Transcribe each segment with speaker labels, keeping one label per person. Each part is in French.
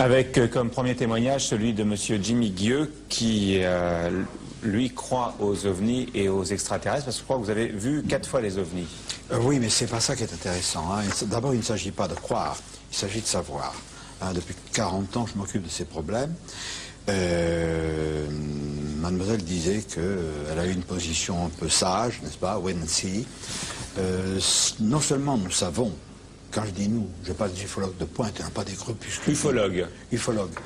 Speaker 1: Avec comme premier témoignage celui de monsieur Jimmy Guieux qui, lui, croit aux ovnis et aux extraterrestres, parce que je crois que vous avez vu 4 fois les ovnis.
Speaker 2: Oui, mais c'est pas ça qui est intéressant. Hein. D'abord, il ne s'agit pas de croire, il s'agit de savoir. Hein, depuis 40 ans, je m'occupe de ces problèmes. Mademoiselle disait qu'elle a eu une position un peu sage, n'est-ce pas, wait and see. Non seulement nous savons, quand je dis nous, je parle des ufologues de pointe, hein, pas des groupuscules.
Speaker 1: Ufologues.
Speaker 2: Ufologues.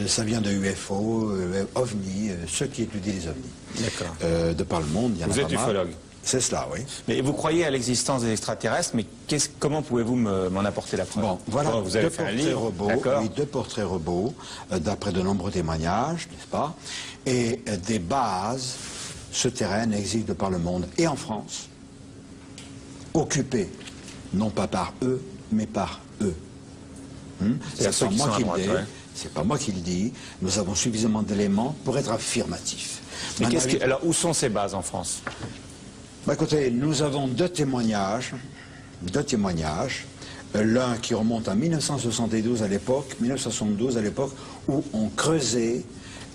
Speaker 2: Ça vient de UFO, OVNI, ceux qui étudient les ovnis.
Speaker 1: D'accord.
Speaker 2: De par le monde, il y en a pas mal.
Speaker 1: Vous êtes ufologue.
Speaker 2: C'est cela, oui.
Speaker 1: Mais vous croyez à l'existence des extraterrestres, mais comment pouvez-vous m'en apporter la preuve?
Speaker 2: Bon, voilà,
Speaker 1: vous avez fait un livre,
Speaker 2: oui, 2 portraits robots, d'après de nombreux témoignages, n'est-ce pas? Et des bases souterraines existent de par le monde, et en France, occupées, non pas par eux, mais par eux. C'est pas moi qui le dis, c'est pas moi qui le dis, nous avons suffisamment d'éléments pour être affirmatifs.
Speaker 1: Mais alors, où sont ces bases en France?
Speaker 2: Bah, écoutez, nous avons 2 témoignages, l'un qui remonte à 1972 à l'époque, 1972 à l'époque, où on creusait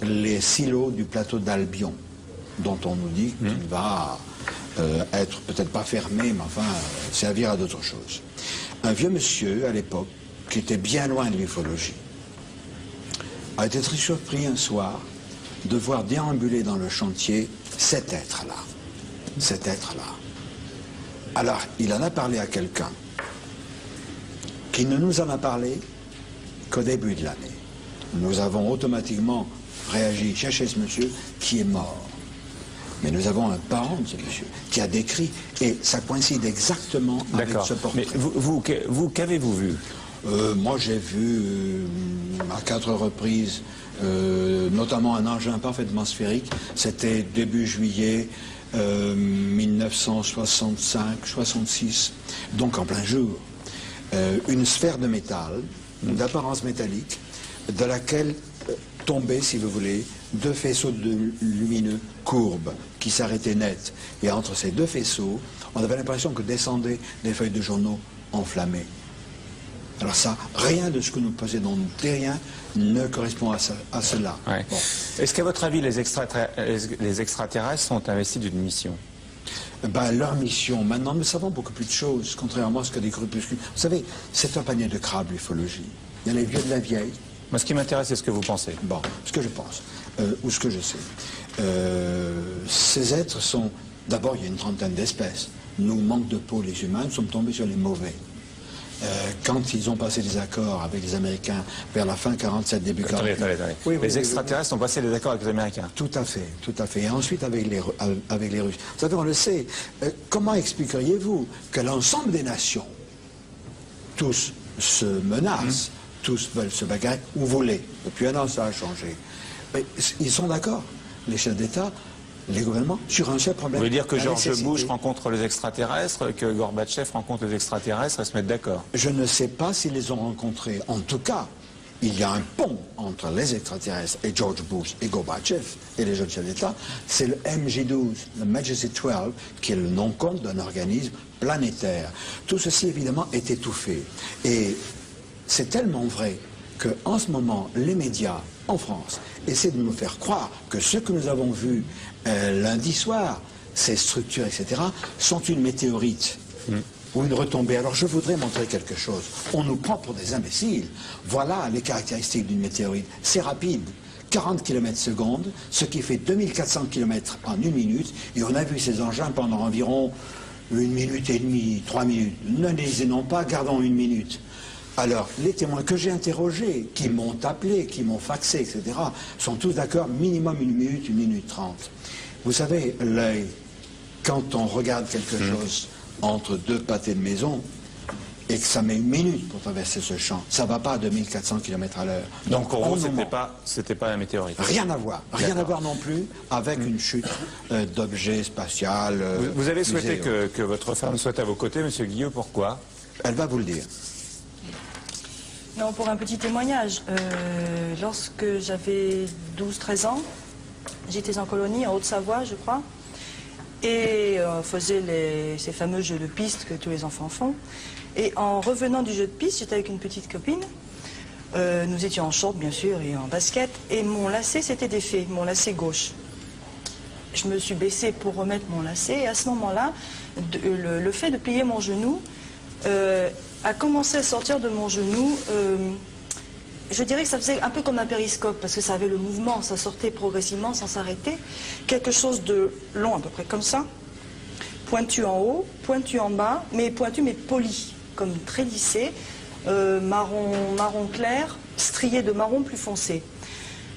Speaker 2: les silos du plateau d'Albion, dont on nous dit qu'il va être peut-être pas fermé, mais enfin servir à d'autres choses. Un vieux monsieur, à l'époque, qui était bien loin de l'ufologie, a été très surpris un soir de voir déambuler dans le chantier cet être-là. Cet être-là. Alors, il en a parlé à quelqu'un qui ne nous en a parlé qu'au début de l'année. Nous avons automatiquement réagi, chercher ce monsieur qui est mort. Mais nous avons un parent de ce monsieur qui a décrit, et ça coïncide exactement avec ce portrait.
Speaker 1: Mais vous qu'avez-vous vu?
Speaker 2: Moi, j'ai vu à 4 reprises, notamment un engin parfaitement sphérique. C'était début juillet 1965-66, donc en plein jour. Une sphère de métal, d'apparence métallique, de laquelle tombaient, si vous voulez, 2 faisceaux lumineux courbes qui s'arrêtaient net. Et entre ces 2 faisceaux, on avait l'impression que descendaient des feuilles de journaux enflammées. Alors ça, rien de ce que nous possédons, nous terriens, ne correspond à cela.
Speaker 1: Ouais.
Speaker 2: Bon.
Speaker 1: Est-ce qu'à votre avis, les extraterrestres sont investis d'une mission?
Speaker 2: Ben, leur mission, maintenant nous savons beaucoup plus de choses, contrairement à ce que des groupuscules. Vous savez, c'est un panier de crabes, l'ufologie. Il y a les vieux de la vieille.
Speaker 1: Moi, ce qui m'intéresse, c'est ce que vous pensez.
Speaker 2: Bon, ce que je pense, ou ce que je sais. Ces êtres sont... D'abord, il y a une trentaine d'espèces. Nous, manque de peau, les humains, nous sommes tombés sur les mauvais. Quand ils ont passé des accords avec les Américains vers la fin 47, début 48...
Speaker 1: Attendez.
Speaker 2: Oui,
Speaker 1: les extraterrestres ont passé des accords avec les Américains.
Speaker 2: Tout à fait, tout à fait. Et ensuite avec les Russes. Vous savez, on le sait. Comment expliqueriez-vous que l'ensemble des nations, tous se menacent, tous veulent se bagarrer, ou voulaient? Depuis un an, ça a changé. Mais ils sont d'accord, les chefs d'État, les gouvernements, sur un seul problème.
Speaker 1: Vous voulez dire que George
Speaker 2: nécessité.
Speaker 1: Bush rencontre les extraterrestres, que Gorbatchev rencontre les extraterrestres et se mettent d'accord?
Speaker 2: Je ne sais pas s'ils les ont rencontrés. En tout cas, il y a un pont entre les extraterrestres et George Bush et Gorbatchev et les jeunes chefs d'État. C'est le MJ12, le Majesty 12, qui est le nom-compte d'un organisme planétaire. Tout ceci, évidemment, est étouffé. Et c'est tellement vrai qu'en ce moment, les médias en France essaient de nous faire croire que ce que nous avons vu lundi soir, ces structures, etc., sont une météorite ou une retombée. Alors je voudrais montrer quelque chose. On nous prend pour des imbéciles. Voilà les caractéristiques d'une météorite. C'est rapide. 40 km/s, ce qui fait 2400 km en 1 minute. Et on a vu ces engins pendant environ 1 minute et demie, 3 minutes. Ne les non pas, gardons 1 minute. Alors, les témoins que j'ai interrogés, qui m'ont appelé, qui m'ont faxé, etc., sont tous d'accord, minimum 1 minute, 1 minute 30. Vous savez, l'œil, quand on regarde quelque chose entre 2 pâtés de maison, et que ça met 1 minute pour traverser ce champ, ça ne va pas à 2400 km à l'heure.
Speaker 1: Donc pour vous, c'était pas un météorite?
Speaker 2: Rien à voir. Rien à voir non plus avec une chute d'objets spatial.
Speaker 1: Vous avez souhaité que votre femme soit à vos côtés, monsieur Guieux, pourquoi?
Speaker 2: Elle va vous le dire.
Speaker 3: Non, pour un petit témoignage. Lorsque j'avais 12-13 ans, j'étais en colonie en Haute-Savoie, je crois, et on faisait ces fameux jeux de piste que tous les enfants font. Et en revenant du jeu de piste, j'étais avec une petite copine, Nous étions en short, bien sûr, et en basket. Et mon lacet s'était défait, mon lacet gauche. Je me suis baissée pour remettre mon lacet. Et à ce moment-là, le fait de plier mon genou a commencé à sortir de mon genou. Je dirais que ça faisait un peu comme un périscope, parce que ça avait le mouvement, ça sortait progressivement sans s'arrêter. Quelque chose de long, à peu près comme ça. Pointu en haut, pointu en bas, mais pointu mais poli, comme très lissé. Marron clair, strié de marron plus foncé.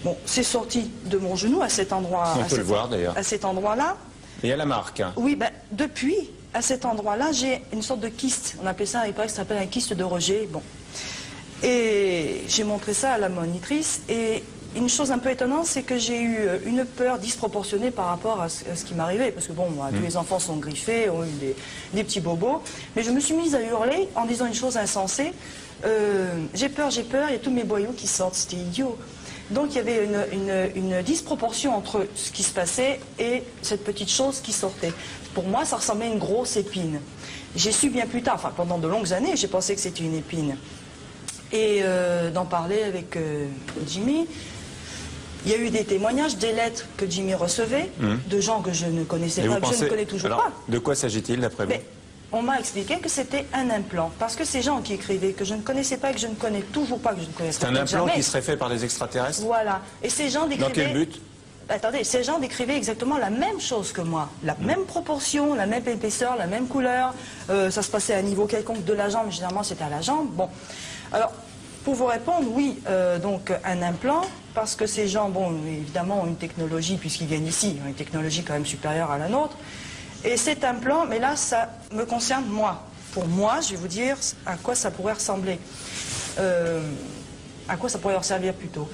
Speaker 3: Bon, c'est sorti de mon genou à cet endroit.
Speaker 1: On peut le voir d'ailleurs.
Speaker 3: À cet endroit-là.
Speaker 1: Et il y a la marque.
Speaker 3: Oui, ben, depuis, à cet endroit-là, j'ai une sorte de kyste. On appelait ça à l'époque, ça s'appelle un kyste de rejet. Bon. Et j'ai montré ça à la monitrice. Et une chose un peu étonnante, c'est que j'ai eu une peur disproportionnée par rapport à ce qui m'arrivait. Parce que bon, moi, tous les enfants sont griffés, ont eu des petits bobos. Mais je me suis mise à hurler en disant une chose insensée. J'ai peur, il y a tous mes boyaux qui sortent, c'était idiot. Donc il y avait une disproportion entre ce qui se passait et cette petite chose qui sortait. Pour moi, ça ressemblait à une grosse épine. J'ai su bien plus tard, enfin pendant de longues années, j'ai pensé que c'était une épine. Et d'en parler avec Jimmy, il y a eu des témoignages, des lettres que Jimmy recevait, de gens que je ne connaissais pas, que je ne connais toujours pas.
Speaker 1: De quoi s'agit-il d'après vous?
Speaker 3: On m'a expliqué que c'était un implant, parce que ces gens qui écrivaient, que je ne connaissais pas, que je ne connais toujours pas, que je ne connaissais pas.
Speaker 1: C'est un implant qui serait fait par des extraterrestres?
Speaker 3: Voilà. Et ces gens décrivaient...
Speaker 1: Dans quel but?
Speaker 3: Attendez, ces gens décrivaient exactement la même chose que moi. La même proportion, la même épaisseur, la même couleur. Ça se passait à un niveau quelconque de la jambe, mais généralement c'était à la jambe. Bon. Alors, pour vous répondre, oui, donc un implant, parce que ces gens, bon, évidemment, ont une technologie, puisqu'ils viennent ici, ont une technologie quand même supérieure à la nôtre. Et cet implant, mais là, ça me concerne moi. Pour moi, je vais vous dire à quoi ça pourrait ressembler. À quoi ça pourrait leur servir plutôt.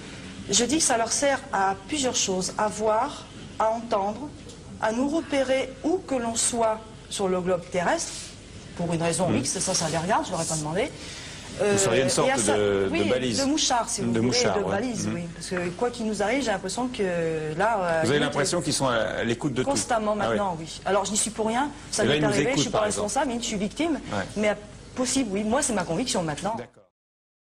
Speaker 3: Je dis que ça leur sert à plusieurs choses. À voir, à entendre, à nous repérer où que l'on soit sur le globe terrestre, pour une raison X, ça les regarde, je ne leur ai pas demandé.
Speaker 1: Vous seriez une sorte de balise.
Speaker 3: De mouchard, si vous voulez, de balise, oui. Parce que quoi qu'il nous arrive, j'ai l'impression que là...
Speaker 1: Vous avez l'impression qu'ils sont à l'écoute de tout?
Speaker 3: Constamment maintenant, oui. Alors je n'y suis pour rien, ça m'est arrivé, je ne suis pas responsable, je suis victime, mais possible, oui. Moi, c'est ma conviction maintenant.